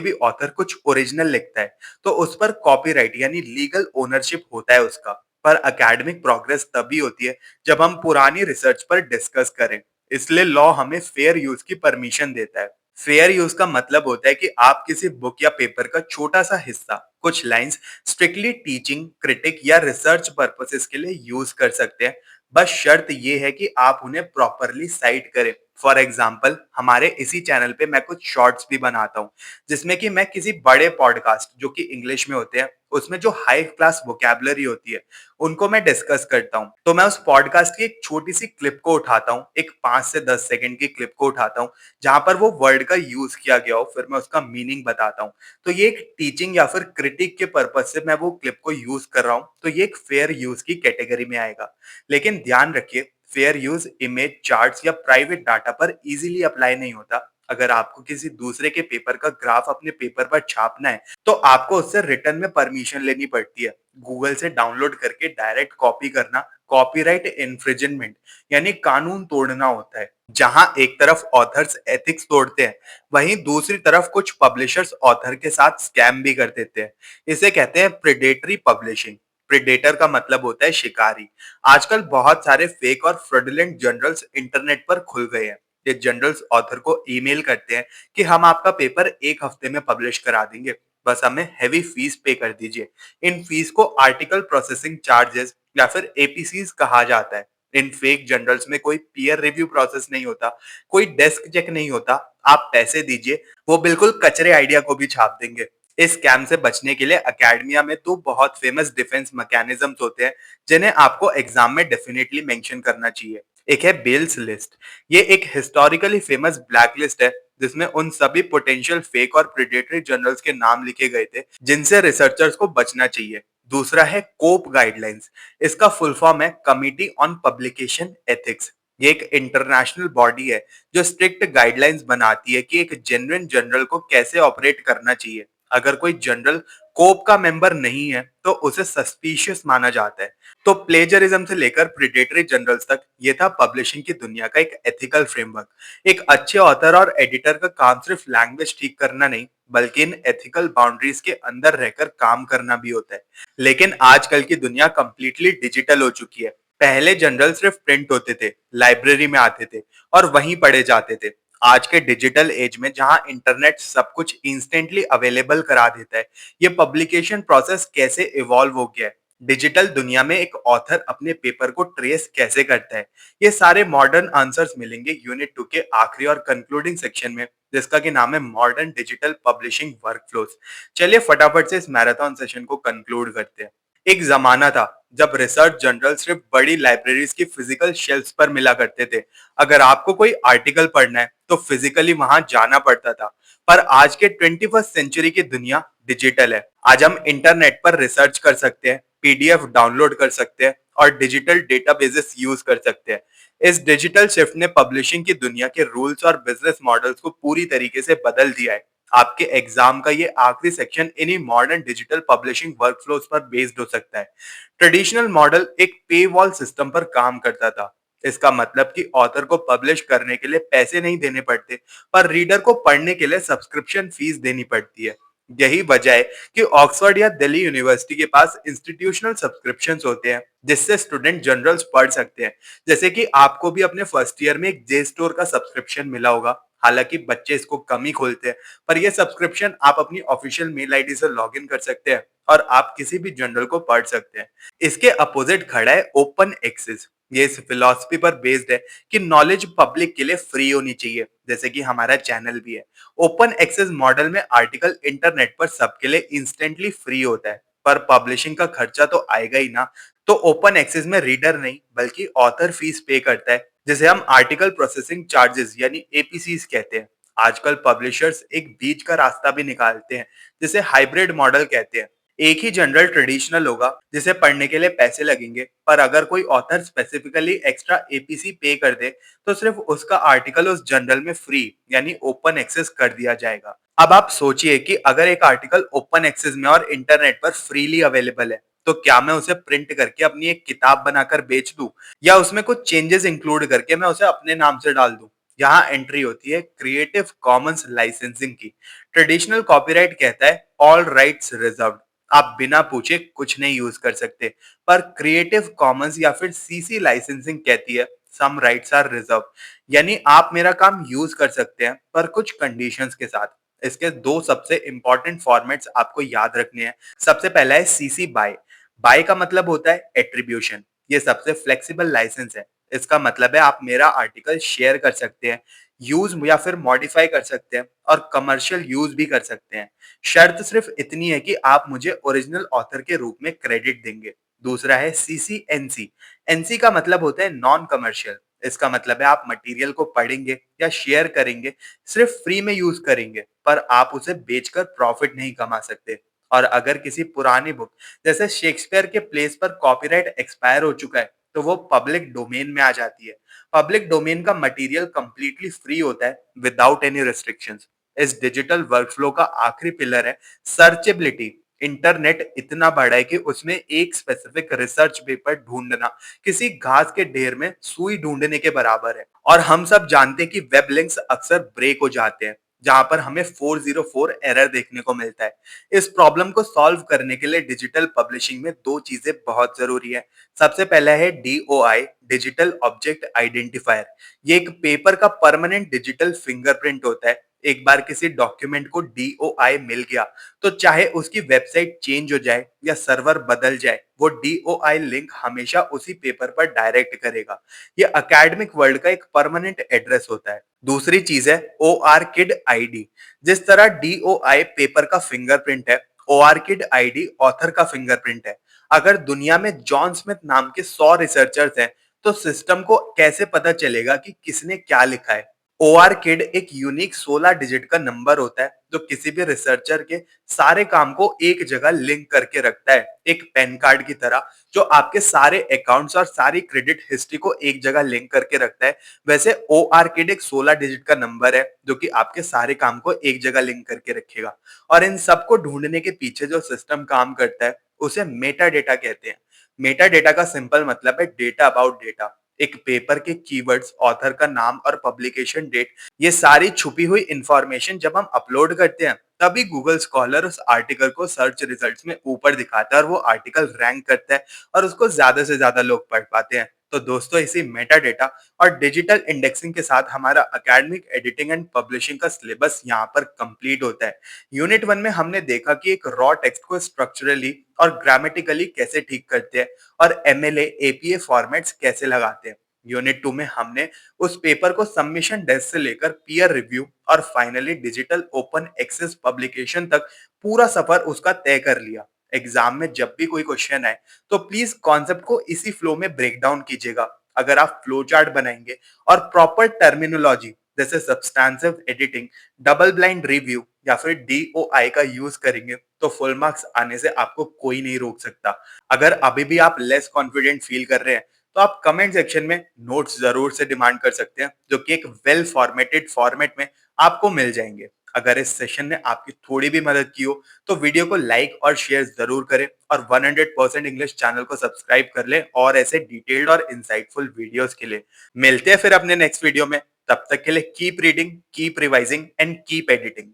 भी ऑथर कुछ ओरिजिनल लिखता है तो उस पर कॉपीराइट यानी लीगल ओनरशिप होता है उसका। पर एकेडमिक प्रोग्रेस तभी होती है जब हम पुरानी रिसर्च पर डिस्कस करें। इसलिए लॉ हमें फेयर यूज की परमिशन देता है। फेयर यूज का मतलब होता है कि आप किसी बुक या पेपर का छोटा सा हिस्सा, कुछ लाइंस, स्ट्रिक्टली टीचिंग, क्रिटिक या रिसर्च पर्पसेस के लिए यूज कर सकते हैं। बस शर्त ये है कि आप उन्हें प्रॉपरली साइट करें। फॉर एग्जाम्पल हमारे इसी चैनल पे मैं कुछ शॉर्ट्स भी बनाता हूँ जिसमें कि मैं किसी बड़े पॉडकास्ट जो कि इंग्लिश में होते हैं उसमें जो हाई क्लास वोकैबुलरी होती है उनको मैं डिस्कस करता हूँ। तो मैं उस पॉडकास्ट की एक छोटी सी क्लिप को उठाता हूँ, एक 5 से 10 सेकंड की क्लिप को उठाता हूँ जहां पर वो वर्ड का यूज किया गया हो, फिर मैं उसका मीनिंग बताता हूँ। तो ये एक टीचिंग या फिर क्रिटिक के पर्पज से मैं वो क्लिप को यूज कर रहा हूँ, तो ये एक फेयर यूज की कैटेगरी में आएगा। लेकिन ध्यान रखिए फेयर यूज इमेज, चार्ट्स या प्राइवेट डाटा पर इजीली अप्लाई नहीं होता। अगर आपको किसी दूसरे के पेपर का ग्राफ अपने पेपर पर छापना है तो आपको उससे रिटर्न में परमिशन लेनी पड़ती है। गूगल से डाउनलोड करके डायरेक्ट कॉपी करना कॉपीराइट इन्फ्रिंजमेंट यानी कानून तोड़ना होता है। जहां एक तरफ ऑथर्स एथिक्स तोड़ते हैं, वहीं दूसरी तरफ कुछ पब्लिशर्स ऑथर के साथ स्कैम भी कर देते हैं। इसे कहते हैं प्रेडेटरी पब्लिशिंग। प्रेडेटर का मतलब होता है शिकारी। आजकल बहुत सारे फेक और फ्रॉडुलेंट जर्नल्स इंटरनेट पर खुल गए हैं। ये जर्नल्स ऑथर को ईमेल करते हैं कि हम आपका पेपर एक हफ्ते में पब्लिश करा देंगे, बस हमें हैवी फीस पे कर दीजिए। इन फीस को आर्टिकल प्रोसेसिंग चार्जेस या फिर एपीसीज कहा जाता है। इन फेक जर्नल्स में कोई पीयर रिव्यू प्रोसेस नहीं होता, कोई डेस्क चेक नहीं होता। आप पैसे दीजिए, वो बिल्कुल कचरे आइडिया को भी छाप देंगे। इस स्कैम से बचने के लिए एकेडमिया में तो बहुत फेमस डिफेंस मैकेनिज्म्स होते हैं, जिन्हें आपको एग्जाम में डेफिनेटली मेंशन करना चाहिए। एक है बेल्स लिस्ट। ये एक हिस्टोरिकली फेमस ब्लैक लिस्ट है, जिसमें उन सभी पोटेंशियल फेक और प्रेडेटरी जर्नल्स के नाम लिखे गए थे जिनसे रिसर्चर्स को बचना चाहिए। दूसरा है कोप गाइडलाइंस। इसका फुल फॉर्म है कमिटी ऑन पब्लिकेशन एथिक्स। ये एक इंटरनेशनल बॉडी है जो स्ट्रिक्ट गाइडलाइंस बनाती है कि एक जेन्युइन जर्नल को कैसे ऑपरेट करना चाहिए। अगर कोई जर्नल कोप का मेंबर नहीं है तो उसे सस्पिशियस माना जाता है। तो प्लेजरिज्म से लेकर प्रेडेटरी जर्नल्स तक ये था पब्लिशिंग की दुनिया का एक एथिकल फ्रेमवर्क। एक अच्छे ऑथर और एडिटर का काम सिर्फ लैंग्वेज ठीक करना नहीं, बल्कि इन एथिकल बाउंड्रीज के अंदर रहकर काम करना भी होता है। लेकिन आजकल की दुनिया कंप्लीटली डिजिटल हो चुकी है। पहले जर्नल सिर्फ प्रिंट होते थे, लाइब्रेरी में आते थे और वहीं पढ़े जाते थे। आज के डिजिटल एज में जहां इंटरनेट सब कुछ इंस्टेंटली अवेलेबल करा देता है, ये पब्लिकेशन प्रोसेस कैसे इवॉल्व हो गया है। डिजिटल दुनिया में एक ऑथर अपने पेपर को ट्रेस कैसे करता है, ये सारे मॉडर्न आंसर्स मिलेंगे यूनिट 2 के आखिरी और कंक्लूडिंग सेक्शन में, जिसका कि नाम है मॉडर्न डिजिटल पब्लिशिंग वर्कफ्लोज। चलिए फटाफट से इस मैराथन सेशन को कंक्लूड करते हैं। एक जमाना था जब रिसर्च जर्नल सिर्फ बड़ी लाइब्रेरीज की फिजिकल शेल्फ्स पर मिला करते थे। अगर आपको कोई आर्टिकल पढ़ना है तो फिजिकली वहां जाना पड़ता था। पर आज के 21st सेंचुरी की दुनिया डिजिटल है। आज हम इंटरनेट पर रिसर्च कर सकते हैं, पीडीएफ डाउनलोड कर सकते हैं और डिजिटल डेटाबेसेस यूज कर सकते हैं। इस डिजिटल शिफ्ट ने पब्लिशिंग की दुनिया के रूल्स और बिजनेस मॉडल्स को पूरी तरीके से बदल दिया है। आपके एग्जाम का ये आखिरी सेक्शन इन्हीं मॉडर्न डिजिटल पब्लिशिंग वर्कफ्लोज पर बेस्ड हो सकता है। ट्रेडिशनल मॉडल एक पे वॉल सिस्टम पर काम करता था। इसका मतलब कि ऑथर को पब्लिश करने के लिए पैसे नहीं देने पड़ते, पर रीडर को पढ़ने के लिए सब्सक्रिप्शन फीस देनी पड़ती है। यही वजह है कि ऑक्सफोर्ड या दिल्ली यूनिवर्सिटी के पास इंस्टीट्यूशनल सब्सक्रिप्शंस होते हैं, जिससे स्टूडेंट जर्नल्स पढ़ सकते हैं। जैसे कि आपको भी अपने फर्स्ट ईयर में एक जे स्टोर का सब्सक्रिप्शन मिला होगा। हालांकि बच्चे इसको कम ही खोलते हैं, पर यह सब्सक्रिप्शन आप अपनी ऑफिशियल मेल आईडी से लॉगिन कर सकते हैं और आप किसी भी जर्नल को पढ़ सकते हैं। इसके अपोजिट खड़ा है ओपन एक्सेस। ये इस फिलॉसफी पर बेस्ड है कि नॉलेज पब्लिक के लिए फ्री होनी चाहिए, जैसे कि हमारा चैनल भी है। ओपन एक्सेस मॉडल में आर्टिकल इंटरनेट पर सबके लिए इंस्टेंटली फ्री होता है, पर पब्लिशिंग का खर्चा तो आएगा ही ना। तो ओपन एक्सेस में रीडर नहीं बल्कि ऑथर फीस पे करता है, जिसे हम आर्टिकल प्रोसेसिंग चार्जेस यानी एपीसीज कहते हैं। आजकल पब्लिशर्स एक बीच का रास्ता भी निकालते हैं, जिसे हाइब्रिड मॉडल कहते हैं। एक ही जनरल ट्रेडिशनल होगा जिसे पढ़ने के लिए पैसे लगेंगे, पर अगर कोई ऑथर स्पेसिफिकली एक्स्ट्रा एपीसी पे कर दे तो सिर्फ उसका आर्टिकल उस जर्नल में फ्री यानी ओपन एक्सेस कर दिया जाएगा। अब आप सोचिए कि अगर एक आर्टिकल ओपन एक्सेस में और इंटरनेट पर फ्रीली अवेलेबल है, तो क्या मैं उसे प्रिंट करके अपनी एक किताब बनाकर बेच दूं, या उसमें कुछ चेंजेस इंक्लूड करके मैं उसे अपने नाम से डाल दूं। यहाँ एंट्री होती है क्रिएटिव कॉमन्स लाइसेंसिंग की। ट्रेडिशनल कॉपीराइट कहता है ऑल राइट्स रिजर्व्ड, आप बिना पूछे कुछ नहीं यूज कर सकते। पर क्रिएटिव कॉमन्स या फिर सीसी लाइसेंसिंग कहती है सम राइट्स आर रिजर्व, यानी आप मेरा काम यूज कर सकते हैं पर कुछ कंडीशंस के साथ। इसके दो सबसे इंपॉर्टेंट फॉर्मेट्स आपको याद रखने हैं। सबसे पहला है सीसी बाय। बाय का मतलब होता है एट्रीब्यूशन। ये सबसे फ्लेक्सिबल लाइसेंस है। इसका मतलब है आप मेरा आर्टिकल शेयर कर सकते हैं, यूज या फिर मॉडिफाई कर सकते हैं और कमर्शियल यूज भी कर सकते हैं। शर्त सिर्फ इतनी है कि आप मुझे ओरिजिनल ऑथर के रूप में क्रेडिट देंगे। दूसरा है सीसी एनसी। एनसी का मतलब होता है नॉन कमर्शियल। इसका मतलब है आप मटेरियल को पढ़ेंगे या शेयर करेंगे, सिर्फ फ्री में यूज करेंगे, पर आप उसे बेचकर प्रॉफिट नहीं कमा सकते। और अगर किसी पुरानी बुक जैसे शेक्सपियर के प्लेस पर कॉपीराइट एक्सपायर हो चुका है, तो वो पब्लिक डोमेन में आ जाती है। पब्लिक डोमेन का मटेरियल कंप्लीटली फ्री होता है विदाउट एनी रिस्ट्रिक्शंस। इस डिजिटल वर्कफ्लो का आखिरी पिलर है सर्चेबिलिटी। इंटरनेट इतना बड़ा है कि उसमें एक स्पेसिफिक रिसर्च पेपर ढूंढना किसी घास के ढेर में सुई ढूंढने के बराबर है। और हम सब जानते हैं कि वेब लिंक्स अक्सर ब्रेक हो जाते हैं, जहां पर हमें 404 एरर देखने को मिलता है। इस प्रॉब्लम को सॉल्व करने के लिए डिजिटल पब्लिशिंग में दो चीजें बहुत जरूरी है। सबसे पहला है DOI, डिजिटल ऑब्जेक्ट आइडेंटिफायर। ये एक पेपर का परमानेंट डिजिटल फिंगरप्रिंट होता है। एक बार किसी डॉक्यूमेंट को DOI मिल गया, तो चाहे उसकी वेबसाइट चेंज हो जाए या सर्वर बदल जाए, वो DOI लिंक हमेशा उसी पेपर पर डायरेक्ट करेगा। ये एकेडमिक वर्ल्ड का एक परमानेंट एड्रेस होता है। दूसरी चीज है ORCID आईडी। जिस तरह DOI पेपर का फिंगरप्रिंट है, ORCID आईडी ऑथर का फिंगरप्रिंट है। अगर दुनिया में जॉन स्मिथ नाम के 100 रिसर्चर्स हैं, तो सिस्टम को कैसे पता चलेगा कि किसने क्या लिखा है? ORCID एक यूनिक 16 डिजिट का नंबर होता है, जो किसी भी रिसर्चर के सारे काम को एक जगह लिंक करके रखता है, एक पैन कार्ड की तरह। जो आपके सारे अकाउंट्स और सारी क्रेडिट हिस्ट्री को एक जगह लिंक करके रखता है, वैसे ORCID एक 16 डिजिट का नंबर है, जो कि आपके सारे काम को एक जगह लिंक करके रखेगा। और इन सबको ढूंढने के पीछे जो सिस्टम काम करता है, उसे मेटा डेटा कहते हैं। मेटा डेटा का सिंपल मतलब है डेटा अबाउट डेटा। एक पेपर के कीवर्ड्स, ऑथर का नाम और पब्लिकेशन डेट, ये सारी छुपी हुई इंफॉर्मेशन जब हम अपलोड करते हैं, तभी गूगल स्कॉलर उस आर्टिकल को सर्च रिजल्ट्स में ऊपर दिखाता है और वो आर्टिकल रैंक करता है और उसको ज्यादा से ज्यादा लोग पढ़ पाते हैं। तो दोस्तों, इसी मेटा डेटा और डिजिटल इंडेक्सिंग के साथ हमारा एकेडमिक एडिटिंग एंड पब्लिशिंग का सिलेबस यहाँ पर कंप्लीट होता है। यूनिट 1 में हमने देखा कि एक रॉ टेक्स्ट को स्ट्रक्चरली और ग्रामेटिकली कैसे ठीक करते हैं और MLA APA फॉर्मेट्स कैसे लगाते हैं। यूनिट 2 में हमने उस पेपर को सबमिशन डेस्क से लेकर पीयर रिव्यू और finally digital open access publication तक पूरा सफर उसका तय कर लिया। एग्जाम में जब भी कोई क्वेश्चन आए, तो प्लीज कॉन्सेप्ट को इसी फ्लो में ब्रेक डाउन कीजिएगा। अगर आप फ्लो चार्ट बनाएंगे और प्रॉपर टर्मिनोलॉजी जैसे सब्सटैंसिव एडिटिंग, डबल ब्लाइंड रिव्यू या फिर DOI का यूज करेंगे, तो फुल मार्क्स आने से आपको कोई नहीं रोक सकता। अगर अभी भी आप लेस कॉन्फिडेंट फील कर रहे हैं, तो आप कमेंट सेक्शन में नोट्स जरूर से डिमांड कर सकते हैं, जो कि एक वेल फॉर्मेटेड फॉर्मेट में आपको मिल जाएंगे। अगर इस सेशन ने आपकी थोड़ी भी मदद की हो, तो वीडियो को लाइक और शेयर जरूर करें और 100% इंग्लिश चैनल को सब्सक्राइब कर लें और ऐसे डिटेल्ड और इंसाइटफुल वीडियोस के लिए। मिलते हैं फिर अपने नेक्स्ट वीडियो में। तब तक के लिए keep reading, keep revising and keep editing.